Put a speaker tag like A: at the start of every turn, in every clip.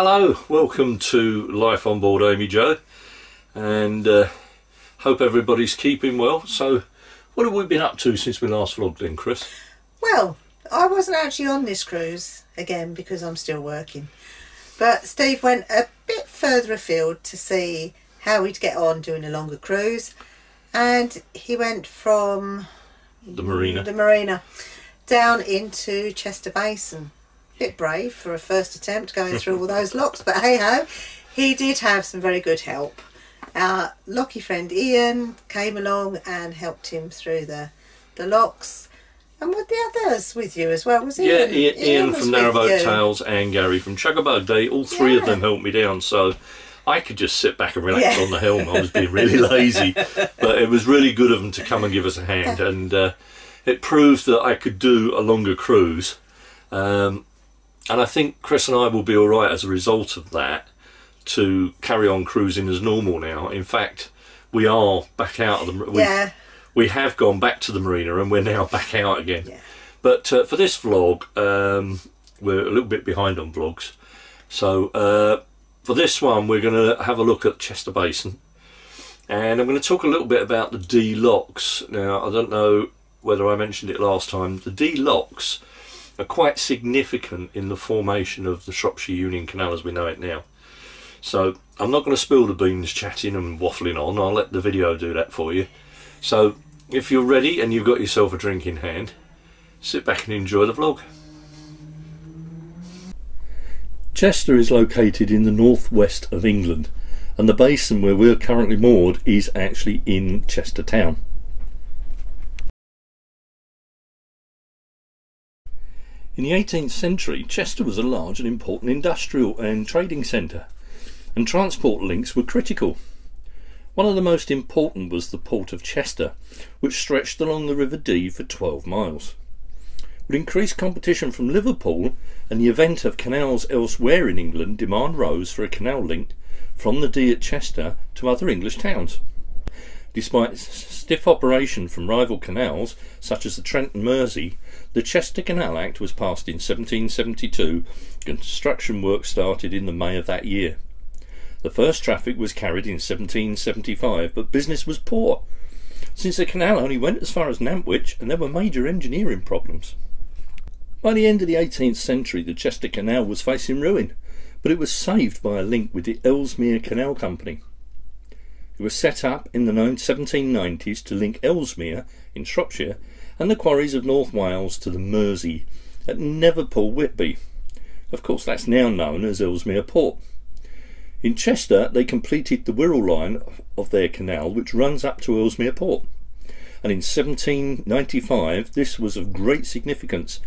A: Hello, welcome to Life on Board Amy Joe, and hope everybody's keeping well. So what have we been up to since we last vlogged then, Chris?
B: Well, I wasn't actually on this cruise again because I'm still working, but Steve went a bit further afield to see how we'd get on doing a longer cruise, and he went from
A: The marina
B: down into Chester Basin. Bit brave for a first attempt going through all those locks, but hey ho, he did have some very good help. Our lucky friend Ian came along and helped him through the locks, and with the others with you as well, was Ian?
A: Yeah, Ian from Narrowboat
B: you.
A: Tales and Gary from Chugabug. All three of them helped me down, so I could just sit back and relax on the helm. I was being really lazy, but it was really good of them to come and give us a hand, and it proved that I could do a longer cruise. And I think Chris and I will be alright as a result of that to carry on cruising as normal now. In fact, we are back out of the... We have gone back to the marina and we're now back out again. Yeah. But for this vlog, we're a little bit behind on vlogs. So for this one, we're going to have a look at Chester Basin. And I'm going to talk a little bit about the D locks. Now, I don't know whether I mentioned it last time. The D locks are quite significant in the formation of the Shropshire Union Canal as we know it now. So I'm not going to spill the beans chatting and waffling on. I'll let the video do that for you. So if you're ready and you've got yourself a drink in hand, sit back and enjoy the vlog. Chester is located in the northwest of England, and the basin where we're currently moored is actually in Chester town. In the 18th century, Chester was a large and important industrial and trading centre, and transport links were critical. One of the most important was the port of Chester, which stretched along the River Dee for 12 miles. With increased competition from Liverpool and the event of canals elsewhere in England, demand rose for a canal link from the Dee at Chester to other English towns. Despite stiff opposition from rival canals such as the Trent and Mersey, the Chester Canal Act was passed in 1772. Construction work started in the May of that year. The first traffic was carried in 1775, but business was poor, since the canal only went as far as Nantwich and there were major engineering problems. By the end of the 18th century, the Chester Canal was facing ruin, but it was saved by a link with the Ellesmere Canal Company. It was set up in the 1790s to link Ellesmere in Shropshire and the quarries of North Wales to the Mersey at Neverpool Whitby. Of course, that's now known as Ellesmere Port. In Chester, they completed the Wirral line of their canal, which runs up to Ellesmere Port. And in 1795, this was of great significance,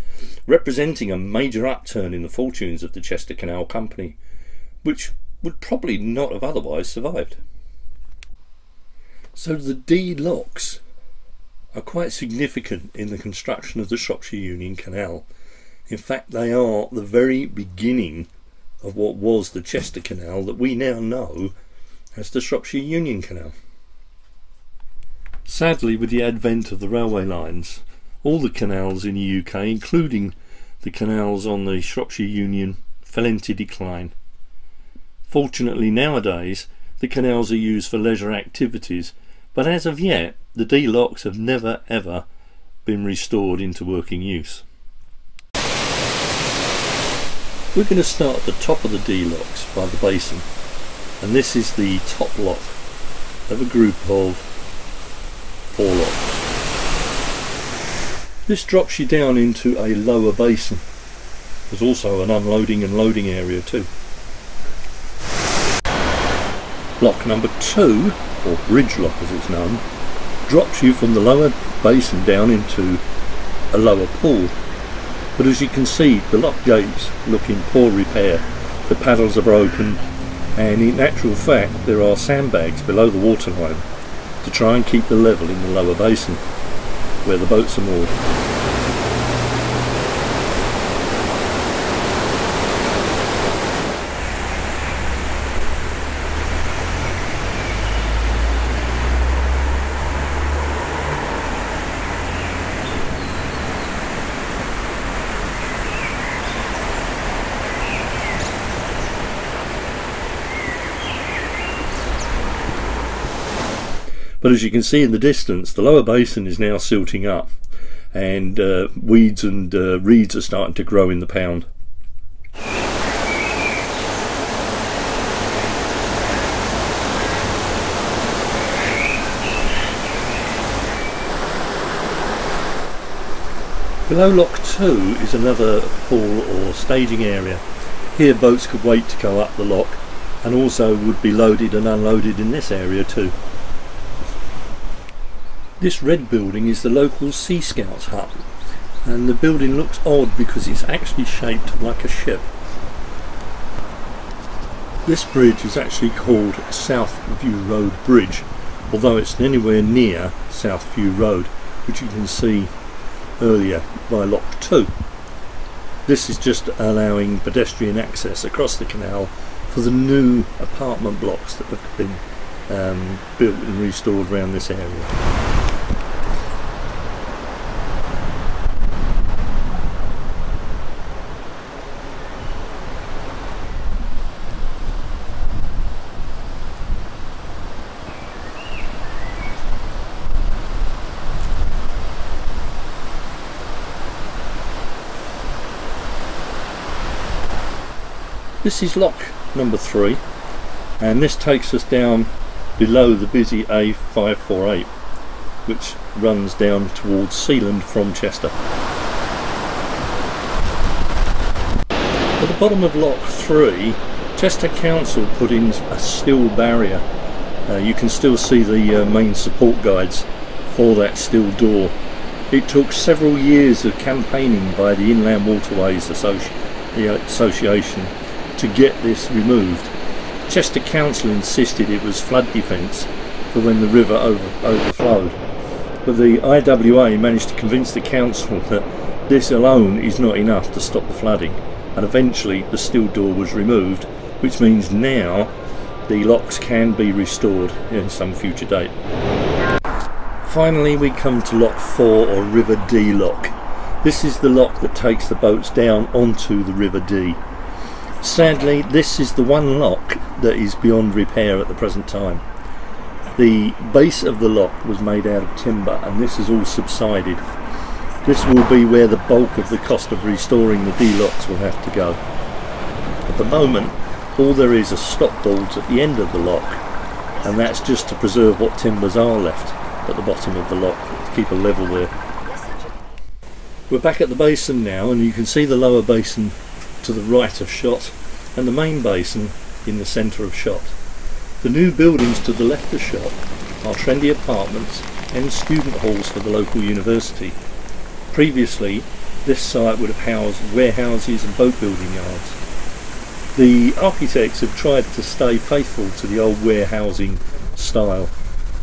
A: representing a major upturn in the fortunes of the Chester Canal Company, which would probably not have otherwise survived. So the D locks are quite significant in the construction of the Shropshire Union Canal. In fact, they are the very beginning of what was the Chester Canal that we now know as the Shropshire Union Canal. Sadly, with the advent of the railway lines, all the canals in the UK, including the canals on the Shropshire Union, fell into decline. Fortunately, nowadays the canals are used for leisure activities, but as of yet the D locks have never ever been restored into working use. We're going to start at the top of the D locks by the basin, and this is the top lock of a group of 4 locks. This drops you down into a lower basin. There's also an unloading and loading area too. Lock number 2, or bridge lock as it's known, drops you from the lower basin down into a lower pool. But as you can see, the lock gates look in poor repair. The paddles are broken, and in actual fact there are sandbags below the waterline to try and keep the level in the lower basin where the boats are moored. But as you can see in the distance, the lower basin is now silting up, and weeds and reeds are starting to grow in the pound. Below Lock 2 is another pool or staging area. Here boats could wait to go up the lock, and also would be loaded and unloaded in this area too. This red building is the local Sea Scouts hut, and the building looks odd because it's actually shaped like a ship. This bridge is actually called South View Road Bridge, although it's anywhere near South View Road, which you can see earlier by Lock 2. This is just allowing pedestrian access across the canal for the new apartment blocks that have been built and restored around this area. This is lock number 3, and this takes us down below the busy A548, which runs down towards Sealand from Chester. At the bottom of Lock 3, Chester Council put in a steel barrier. You can still see the main support guides for that steel door. It took several years of campaigning by the Inland Waterways Association to get this removed. Chester Council insisted it was flood defence for when the river overflowed, but the IWA managed to convince the council that this alone is not enough to stop the flooding, and eventually the steel door was removed, which means now the locks can be restored in some future date. Finally we come to Lock 4, or River D lock. This is the lock that takes the boats down onto the River D. Sadly, this is the one lock that is beyond repair at the present time. The base of the lock was made out of timber, and this has all subsided. This will be where the bulk of the cost of restoring the D locks will have to go. At the moment, all there is are stop boards at the end of the lock, and that's just to preserve what timbers are left at the bottom of the lock, to keep a level there. We're back at the basin now, and you can see the lower basin to the right of shot and the main basin in the centre of shot. The new buildings to the left of shot are trendy apartments and student halls for the local university. Previously this site would have housed warehouses and boat building yards. The architects have tried to stay faithful to the old warehousing style,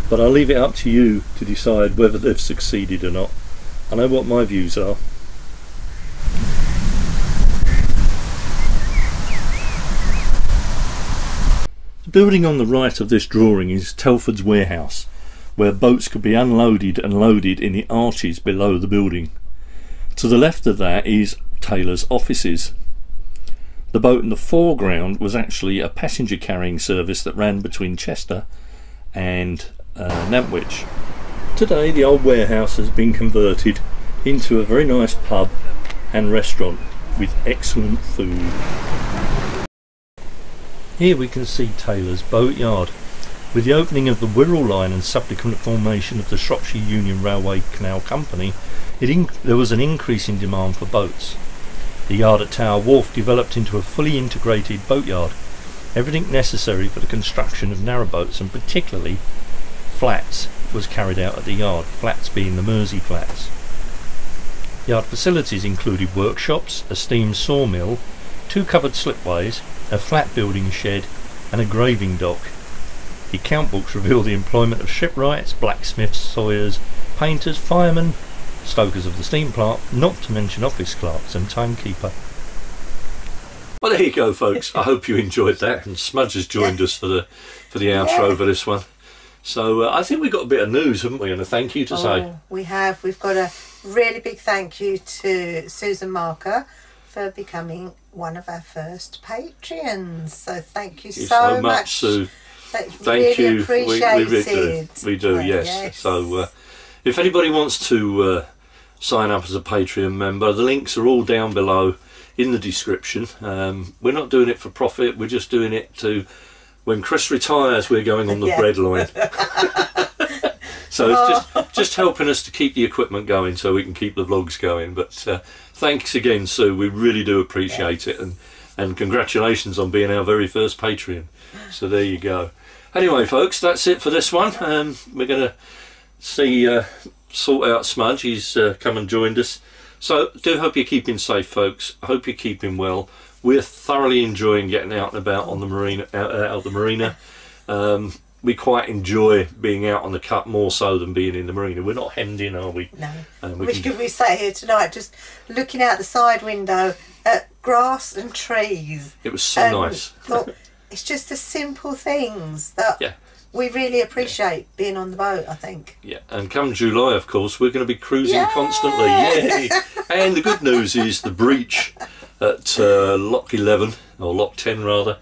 A: but I'll leave it up to you to decide whether they've succeeded or not. I know what my views are. The building on the right of this drawing is Telford's warehouse, where boats could be unloaded and loaded in the arches below the building. To the left of that is Taylor's offices. The boat in the foreground was actually a passenger carrying service that ran between Chester and Nantwich. Today the old warehouse has been converted into a very nice pub and restaurant with excellent food. Here we can see Taylor's boatyard. With the opening of the Wirral line and subsequent formation of the Shropshire Union Railway Canal Company, there was an increase in demand for boats. The yard at Tower Wharf developed into a fully integrated boatyard. Everything necessary for the construction of narrowboats, and particularly flats, was carried out at the yard, flats being the Mersey flats. Yard facilities included workshops, a steam sawmill, 2 covered slipways, a flat building shed and a graving dock. The account books reveal the employment of shipwrights, blacksmiths, sawyers, painters, firemen, stokers of the steam plant, not to mention office clerks and timekeeper. Well, there you go, folks. I hope you enjoyed that, and Smudge has joined us for the outro for this one. So I think we've got a bit of news, haven't we, and a thank you to say.
B: We have. We've got a really big thank you to Susan Marker for becoming one of our first Patreons. So thank you so much,
A: Sue. Thank
B: really
A: you.
B: Appreciated.
A: We do, yes. So if anybody wants to sign up as a Patreon member, the links are all down below in the description. We're not doing it for profit, we're just doing it to, when Chris retires, we're going on the bread line. So it's just helping us to keep the equipment going so we can keep the vlogs going. But thanks again, Sue, we really do appreciate it, and congratulations on being our very first Patreon. So there you go. Anyway folks, that's it for this one. We're going to see sort out Smudge. He's come and joined us. So do hope you're keeping safe, folks. I hope you're keeping well. We're thoroughly enjoying getting out and about on the marina, out of the marina. We quite enjoy being out on the cut more so than being in the marina. We're not hemmed in, are we?
B: No. We sat here tonight just looking out the side window at grass and trees.
A: It was so nice.
B: Thought, it's just the simple things that we really appreciate being on the boat, I think.
A: Yeah, and come July, of course, we're going to be cruising constantly. Yay! And the good news is the breach at Lock 11, or Lock 10 rather,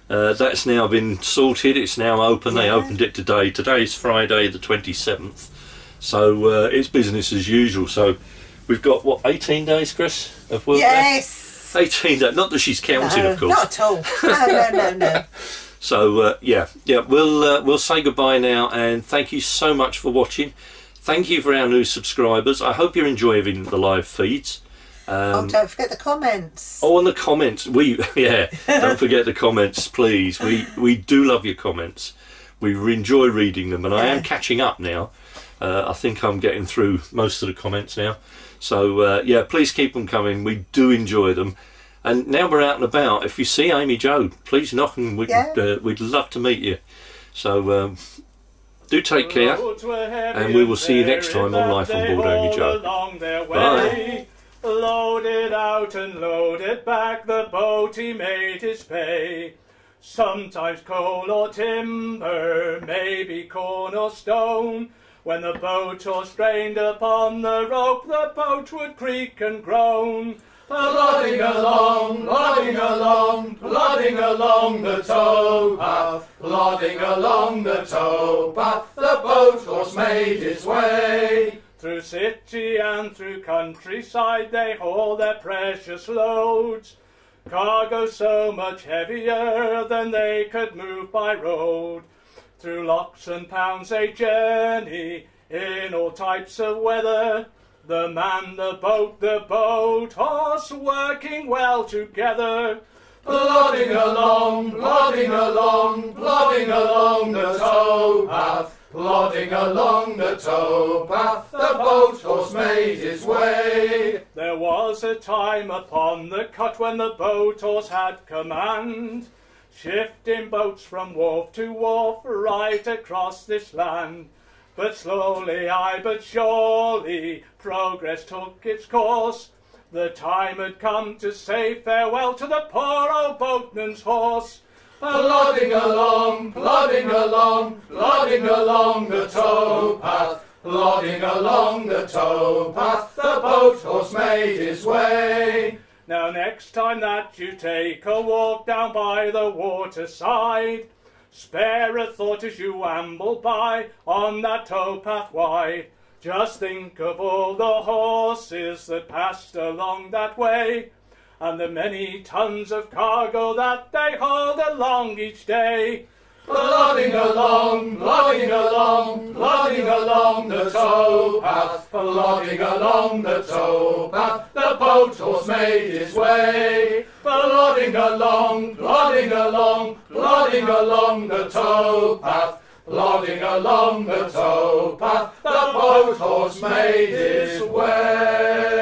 A: that's now been sorted. It's now open. They opened it today. Today's Friday the 27th. So it's business as usual. So we've got, what, 18 days, Chris, of work
B: Yes!
A: left? 18 days. Not that she's counting, of course.
B: Not at all. No.
A: So yeah, we'll say goodbye now, and thank you so much for watching. Thank you for our new subscribers. I hope you're enjoying the live feeds.
B: Don't forget the comments.
A: Oh, and the comments. Don't forget the comments, please. We do love your comments. We enjoy reading them, and I am catching up now. I think I'm getting through most of the comments now. So yeah, please keep them coming. We do enjoy them. And now we're out and about. If you see Amy Jo, please knock, and we'd love to meet you. So do take care, and we will see you next time on Life on Board Amy Jo. Bye.
C: Loaded out and loaded back, the boat he made his pay. Sometimes coal or timber, maybe corn or stone. When the boat was strained upon the rope, the boat would creak and groan. Plodding along, plodding along, plodding along the towpath, plodding along the towpath, the boat horse made his way. Through city and through countryside they haul their precious loads, cargo so much heavier than they could move by road. Through locks and pounds they journey in all types of weather, the man, the boat horse working well together. Plodding along, plodding along, plodding along the towpath, plodding along the towpath, the boat horse made his way. There was a time upon the cut when the boat horse had command, shifting boats from wharf to wharf right across this land. But slowly, aye, but surely, progress took its course. The time had come to say farewell to the poor old boatman's horse. Plodding along, plodding along, plodding along the towpath, plodding along the towpath, the boat horse made his way. Now next time that you take a walk down by the waterside, spare a thought as you amble by on that towpath wide. Just think of all the horses that passed along that way, and the many tons of cargo that they hauled along each day. Plodding along, plodding along, plodding along the towpath, plodding along the towpath, the boat horse made his way. Plodding along, plodding along, plodding along the towpath, plodding along the towpath, the boat horse made his way.